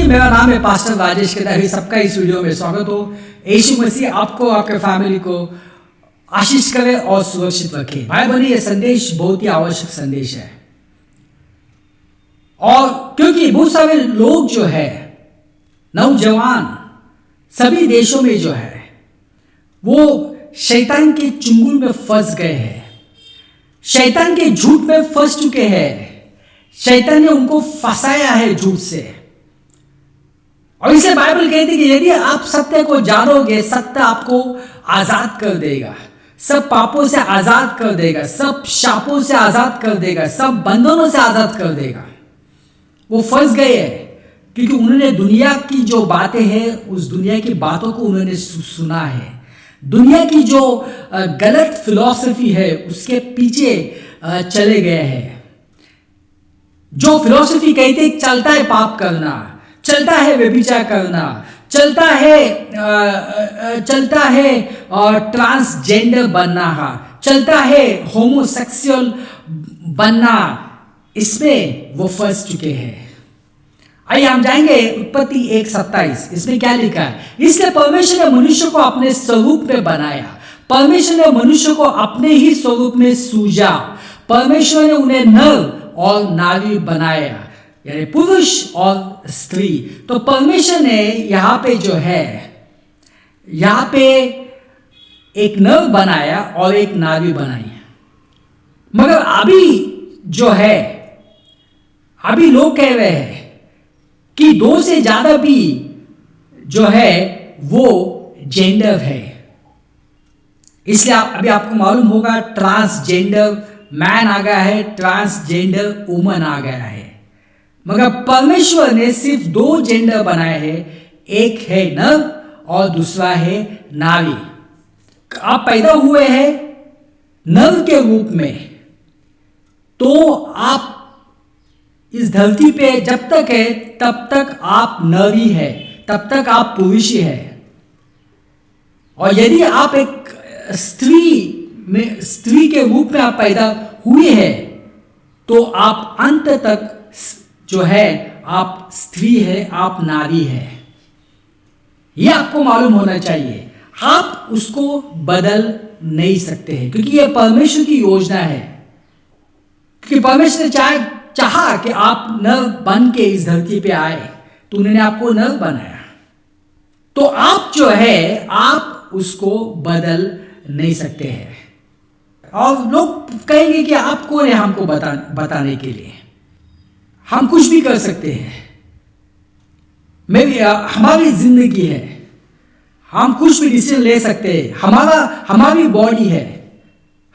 मेरा नाम है पास्टर राजेश केदारी। सबका इस वीडियो में स्वागत हो। यीशु मसीह आपको, आपके फैमिली को आशीष करे और सुरक्षित रखे। भाई बहनी, ये संदेश बहुत ही आवश्यक संदेश है। और क्योंकि बहुत सारे लोग जो है, नौजवान सभी देशों में जो है, वो शैतान के चुंगल में फंस गए हैं, शैतान के झूठ में फंस चुके हैं। शैतान ने उनको फंसाया है झूठ से। और इसे बाइबल कहती है कि यदि आप सत्य को जानोगे, सत्य आपको आजाद कर देगा, सब पापों से आजाद कर देगा, सब शापों से आजाद कर देगा, सब बंधनों से आजाद कर देगा। वो फंस गए हैं क्योंकि उन्होंने दुनिया की जो बातें हैं, उस दुनिया की बातों को उन्होंने सुना है। दुनिया की जो गलत फिलॉसफी है उसके पीछे चले गए हैं। जो फिलॉसफी कहते हैं चलता है पाप करना, चलता है व्यभिचार करना, चलता है और ट्रांसजेंडर बनना, चलता है होमोसेक्सुअल बनना, इसमें वो फंस चुके हैं। आइए हम जाएंगे उत्पत्ति 1:27। इसमें क्या लिखा है? इससे परमेश्वर ने मनुष्य को अपने स्वरूप में बनाया, परमेश्वर ने मनुष्य को अपने ही स्वरूप में सूजा, परमेश्वर ने उन्हें नर और नारी बनाया, यानी पुरुष और स्त्री। तो परमेश्वर ने यहाँ पे जो है, यहाँ पे एक नर बनाया और एक नारी बनाई। मगर अभी जो है, अभी लोग कह रहे हैं कि 2 से ज्यादा भी जो है वो जेंडर है। इसलिए अभी आपको मालूम होगा ट्रांसजेंडर मैन आ गया है, ट्रांसजेंडर वुमन आ गया है। मगर परमेश्वर ने सिर्फ 2 जेंडर बनाए हैं, एक है नर और दूसरा है नारी। आप पैदा हुए हैं नर के रूप में, तो आप इस धरती पे जब तक है तब तक आप नरी है, तब तक आप पुरुष ही है। और यदि आप एक स्त्री के रूप में आप पैदा हुए हैं, तो आप अंत तक जो है आप स्त्री है, आप नारी है। यह आपको मालूम होना चाहिए। आप उसको बदल नहीं सकते हैं क्योंकि यह परमेश्वर की योजना है। क्योंकि परमेश्वर ने चाहा कि आप नर बन के इस धरती पे आए, तो उन्होंने आपको नर बनाया। तो आप जो है, आप उसको बदल नहीं सकते हैं। और लोग कहेंगे कि आप कौन है हमको बताने के लिए? हम कुछ भी कर सकते हैं। हमारी जिंदगी है, हम कुछ भी डिसीजन ले सकते हैं। हमारी बॉडी है,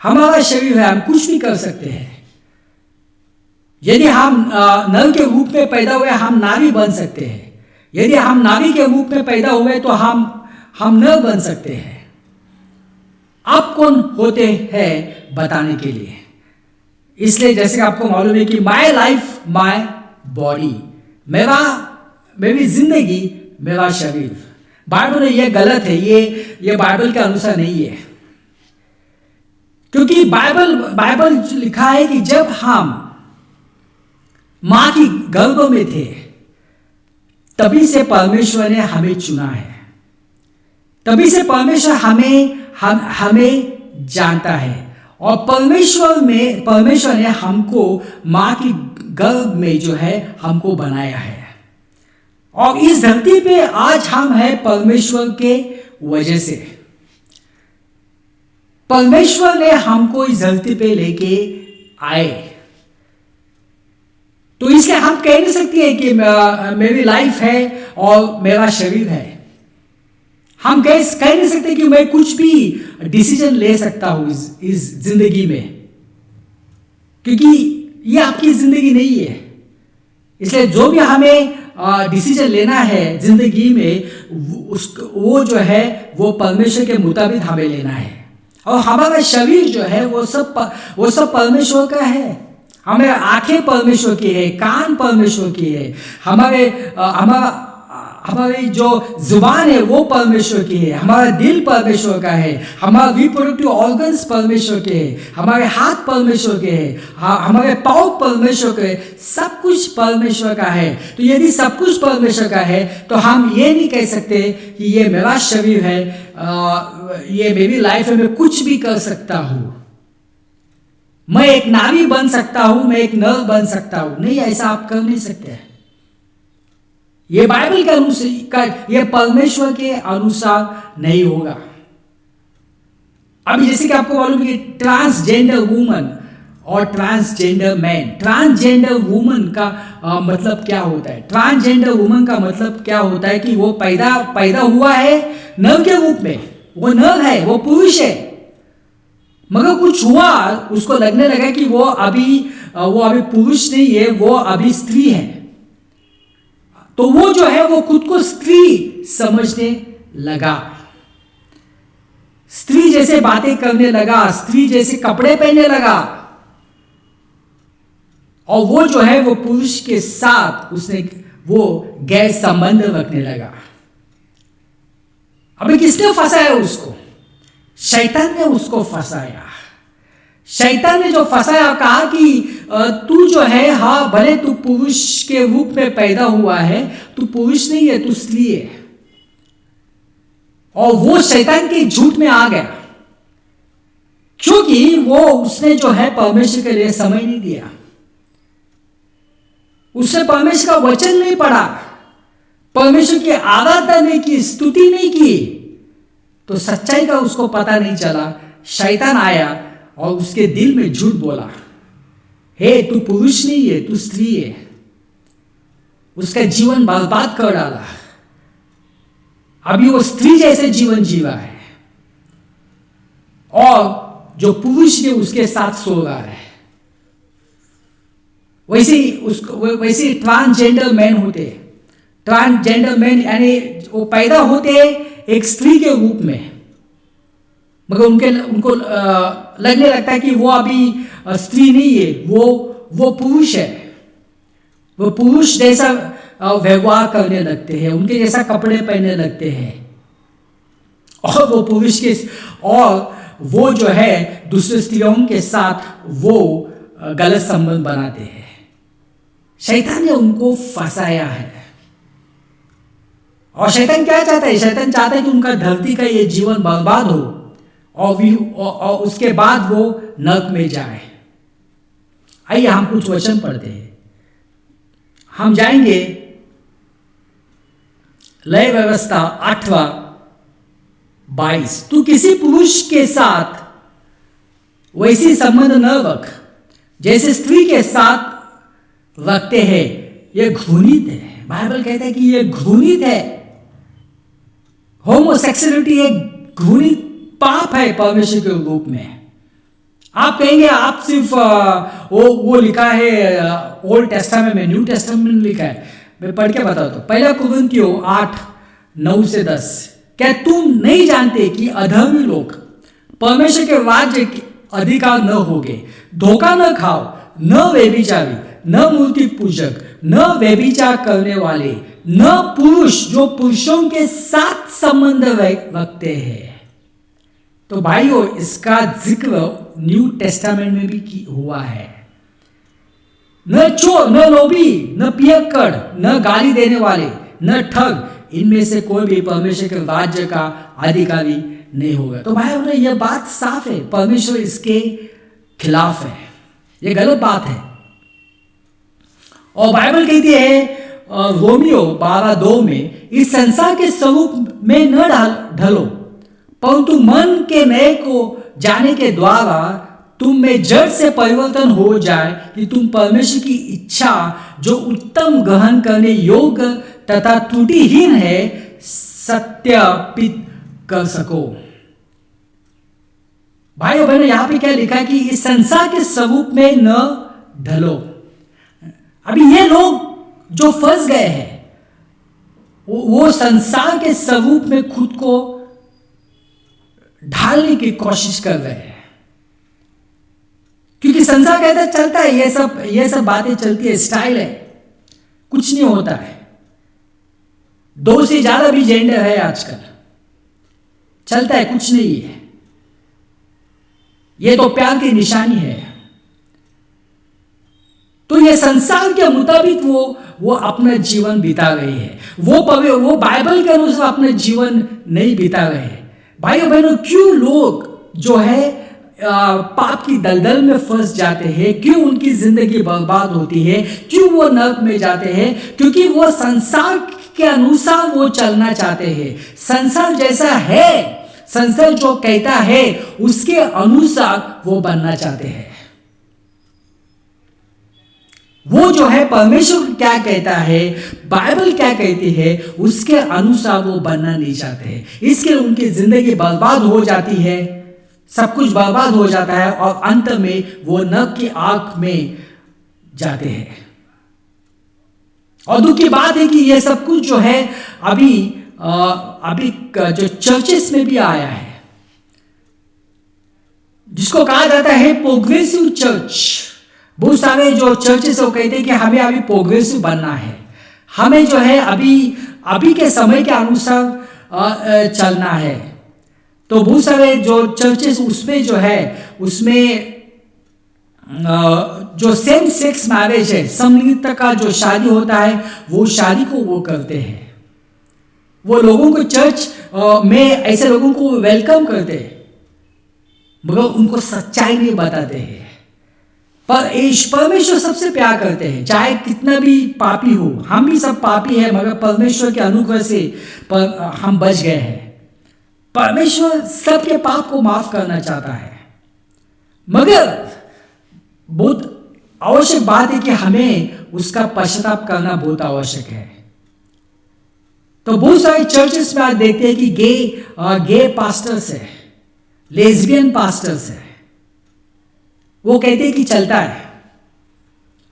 हमारा शरीर है, हम कुछ भी कर सकते हैं। यदि हम नर के रूप में पैदा हुए, हम नारी बन सकते हैं। यदि हम नारी के रूप में पैदा हुए, तो हम नर बन सकते हैं। आप कौन होते हैं बताने के लिए? इसलिए जैसे कि आपको मालूम है कि माई लाइफ माई बॉडी, मेरी जिंदगी मेरा शरीर। बाइबल में यह गलत है, ये बाइबल के अनुसार नहीं है। क्योंकि बाइबल लिखा है कि जब हम मां की गर्भ में थे, तभी से परमेश्वर ने हमें चुना है, तभी से परमेश्वर हमें जानता है। और परमेश्वर ने हमको मां की गर्भ में जो है हमको बनाया है। और इस धरती पे आज हम हैं परमेश्वर के वजह से। परमेश्वर ने हमको इस धरती पे लेके आए। तो इसलिए हम कह नहीं सकते हैं कि मेरी लाइफ है और मेरा शरीर है। हम कह नहीं सकते कि मैं कुछ भी डिसीजन ले सकता हूं इस जिंदगी में, क्योंकि ये आपकी जिंदगी नहीं है। इसलिए जो भी हमें डिसीजन लेना है जिंदगी में, वो जो है वो परमेश्वर के मुताबिक हमें लेना है। और हमारा शरीर जो है वो सब परमेश्वर का है। हमारे आंखें परमेश्वर की है, कान परमेश्वर की है, हमारी जो जुबान है वो परमेश्वर की है, हमारा दिल परमेश्वर का है, हमारा रिप्रोडक्टिव ऑर्गन्स परमेश्वर के हैं, हमारे हाथ परमेश्वर के हैं, हमारे पाँव परमेश्वर के हैं, सब कुछ परमेश्वर का है। तो यदि सब कुछ परमेश्वर का है तो हम ये नहीं कह सकते कि ये मेरा शरीर है, ये मेरी लाइफ है, मैं कुछ भी कर सकता हूँ, मैं एक नारी बन सकता हूँ, मैं एक नर बन सकता हूँ। नहीं, ऐसा आप कर नहीं सकते। ये बाइबल के अनुसार, ये परमेश्वर के अनुसार नहीं होगा। अभी जैसे कि आपको मालूम है कि ट्रांसजेंडर वुमन और ट्रांसजेंडर मैन, ट्रांसजेंडर वुमन का मतलब क्या होता है? ट्रांसजेंडर वुमन का मतलब क्या होता है कि वो पैदा हुआ है नर के रूप में, वो नर है, वो पुरुष है, मगर कुछ हुआ, उसको लगने लगा कि वो अभी पुरुष नहीं है, वो अभी स्त्री है, तो वो जो है वो खुद को स्त्री समझने लगा, स्त्री जैसे बातें करने लगा, स्त्री जैसे कपड़े पहनने लगा, और वो जो है वो पुरुष के साथ उसने वो गैर संबंध रखने लगा। अभी किसने फंसाया उसको? शैतान ने उसको फंसाया। शैतान ने जो फंसाया, कहा कि तू जो है, हाँ भले तू पुरुष के रूप में पैदा हुआ है, तू पुरुष नहीं है, तू स्त्री है। और वो शैतान के झूठ में आ गया, क्योंकि वो उसने जो है परमेश्वर के लिए समय नहीं दिया, उसने परमेश्वर का वचन नहीं पढ़ा, परमेश्वर की आराधना नहीं की, स्तुति नहीं की, तो सच्चाई का उसको पता नहीं चला। शैतान आया और उसके दिल में झूठ बोला, हे तू पुरुष नहीं है, तू स्त्री है। उसका जीवन बर्बाद कर डाला। अभी वो स्त्री जैसे जीवन जीवा है और जो पुरुष ने उसके साथ सो रहा है। वैसे ट्रांसजेंडर मैन होते, ट्रांसजेंडर मैन यानी वो पैदा होते एक स्त्री के रूप में, मगर उनको लगने लगता है कि वो अभी स्त्री नहीं है, वो पुरुष है, वो पुरुष जैसा व्यवहार करने लगते हैं, उनके जैसा कपड़े पहनने लगते हैं, और वो पुरुष के और वो जो है दूसरे स्त्रियों के साथ वो गलत संबंध बनाते हैं। शैतान ने उनको फंसाया है। और शैतान क्या चाहता है? शैतान चाहता है कि उनका धरती का ये जीवन बर्बाद हो और उसके बाद वो नरक में जाए। आइए हम कुछ वचन पढ़ते हैं। हम जाएंगे लय व्यवस्था 8:22। तू किसी पुरुष के साथ वैसी संबंध न रख जैसे स्त्री के साथ रखते हैं, यह घृणित है। बाइबल कहता है कि यह घृणित है। होमोसेक्सुअलिटी एक घृणित पाप है परमेश्वर के रूप में। आप कहेंगे आप सिर्फ वो लिखा है ओल्ड टेस्टामेंट में, न्यू टेस्टामेंट में लिखा है। मैं पढ़ के बताता हूँ। 1 कुरिन्थियों 8:9-10। क्या तुम नहीं जानते कि अधर्मी लोग परमेश्वर के राज्य के अधिकार न होगे? धोखा न खाओ, न व्यभिचारी, न मूर्ति पूजक, न व्यभिचार करने वाले, न पुरुष जो पुरुषों के साथ संबंध रखते हैं। तो भाइयों, इसका जिक्र न्यू टेस्टामेंट में भी हुआ है। न चोर, न लोभी, न पियक्कड़, न गाली देने वाले, न ठग, इनमें से कोई भी परमेश्वर के राज्य का अधिकारी नहीं होगा। तो भाई यह बात साफ है, परमेश्वर इसके खिलाफ है, यह गलत बात है। और बाइबल कहती है रोमियो 12:2 में, इस संसार के स्वरूप में न ढलो, परंतु मन के नए को जाने के द्वारा तुम में जड़ से परिवर्तन हो जाए कि तुम परमेश्वर की इच्छा जो उत्तम ग्रहण करने योग्य तथा त्रुटिहीन है सत्यापित कर सको। भाइयों बहनों, यहां पे क्या लिखा है कि इस संसार के स्वरूप में न ढलो। अभी ये लोग जो फंस गए हैं वो संसार के स्वरूप में खुद को ढालने की कोशिश कर रहे हैं, क्योंकि संसार कहता चलता है, ये सब बातें चलती है, स्टाइल है, कुछ नहीं होता है। 2 से ज़्यादा भी जेंडर है आजकल, चलता है, कुछ नहीं है। ये तो प्यार की निशानी है। तो ये संसार के मुताबिक वो अपना जीवन बिता गई है, वो बाइबल के अनुसार अपना जीवन नहीं बिता गए हैं। भाइयों बहनों, क्यों लोग जो है पाप की दलदल में फंस जाते हैं, क्यों उनकी जिंदगी बर्बाद होती है, क्यों वो नरक में जाते हैं? क्योंकि वो संसार के अनुसार वो चलना चाहते हैं। संसार जैसा है, संसार जो कहता है उसके अनुसार वो बनना चाहते हैं। वो जो है परमेश्वर क्या कहता है, बाइबल क्या कहती है, उसके अनुसार वो बनना नहीं चाहते हैं। इसके उनकी जिंदगी बर्बाद हो जाती है, सब कुछ बर्बाद हो जाता है और अंत में वो नरक की आग में जाते हैं। और दुख की बात है कि ये सब कुछ जो है अभी जो चर्चेस में भी आया है, जिसको कहा जाता है प्रोग्रेसिव चर्च। बहुत सारे जो चर्चेस वो कहते हैं कि हमें अभी प्रोग्रेसिव बनना है, हमें जो है अभी के समय के अनुसार चलना है। तो बहुत सारे जो चर्चेस उसमें जो है उसमें जो सेम सेक्स मैरिज है, समलिंगिता का जो शादी होता है, वो शादी को वो करते हैं। वो लोगों को चर्च में ऐसे लोगों को वेलकम करते हैं, मगर उनको सच्चाई नहीं बताते हैं। पर परमेश्वर सबसे प्यार करते हैं, चाहे कितना भी पापी हो। हम भी सब पापी हैं, मगर परमेश्वर के अनुग्रह से हम बच गए हैं। परमेश्वर सबके पाप को माफ करना चाहता है, मगर बहुत आवश्यक बात है कि हमें उसका पश्चाताप करना बहुत आवश्यक है। तो बहुत सारे चर्चेस में आज देखते हैं कि गे पास्टर्स है, लेस्बियन पास्टर्स है। वो कहते हैं कि चलता है,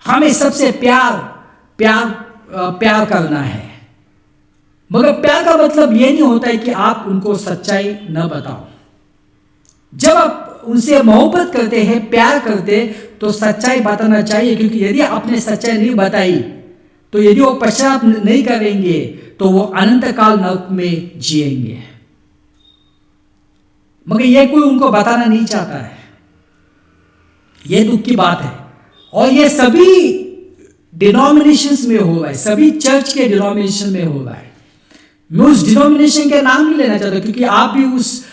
हमें सबसे प्यार करना है। मगर प्यार का मतलब ये नहीं होता है कि आप उनको सच्चाई न बताओ। जब आप उनसे मोहब्बत करते हैं, प्यार करते, तो सच्चाई बताना चाहिए। क्योंकि यदि आपने सच्चाई नहीं बताई, तो यदि वो पश्चाताप नहीं करेंगे, तो वो अनंत काल नरक में जिएंगे। मगर ये कोई उनको बताना नहीं चाहता है। ये दुख की बात है। और ये सभी डिनोमिनेशंस में हो रहा है, सभी चर्च के डिनोमिनेशन में हो रहा है। मैं उस डिनोमिनेशन के नाम नहीं लेना चाहता, क्योंकि आप भी उस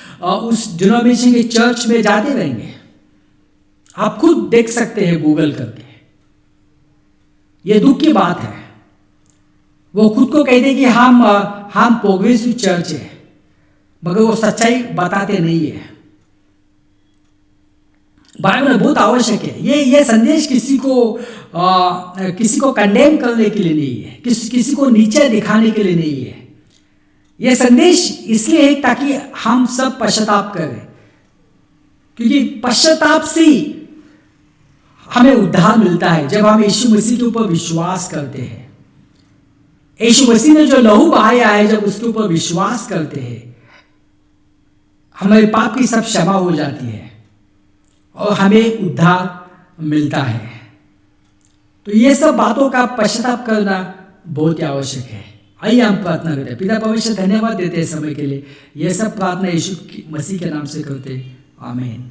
डिनोमिनेशन के चर्च में जाते रहेंगे। आप खुद देख सकते हैं गूगल करके। ये दुख की बात है। वो खुद को कहते कि हम प्रोग्रेसिव चर्च है, मगर वो सच्चाई बताते नहीं है। बाइबल में बहुत आवश्यक है। ये संदेश किसी को कंडेम करने के लिए नहीं है, किसी को नीचे दिखाने के लिए नहीं है। यह संदेश इसलिए है ताकि हम सब पश्चाताप करें, क्योंकि पश्चाताप से हमें उद्धार मिलता है। जब हम यीशु मसीह के ऊपर विश्वास करते हैं, यीशु मसीह ने जो लहू बहाया है, जब उसके ऊपर विश्वास करते हैं, हमारे पाप की सब क्षमा हो जाती है और हमें उद्धार मिलता है। तो ये सब बातों का पश्चाताप करना बहुत ही आवश्यक है। आइए हम प्रार्थना करते हैं। पिता परमेश्वर, धन्यवाद देते हैं समय के लिए। यह सब प्रार्थना यीशु मसीह के नाम से करते, आमीन।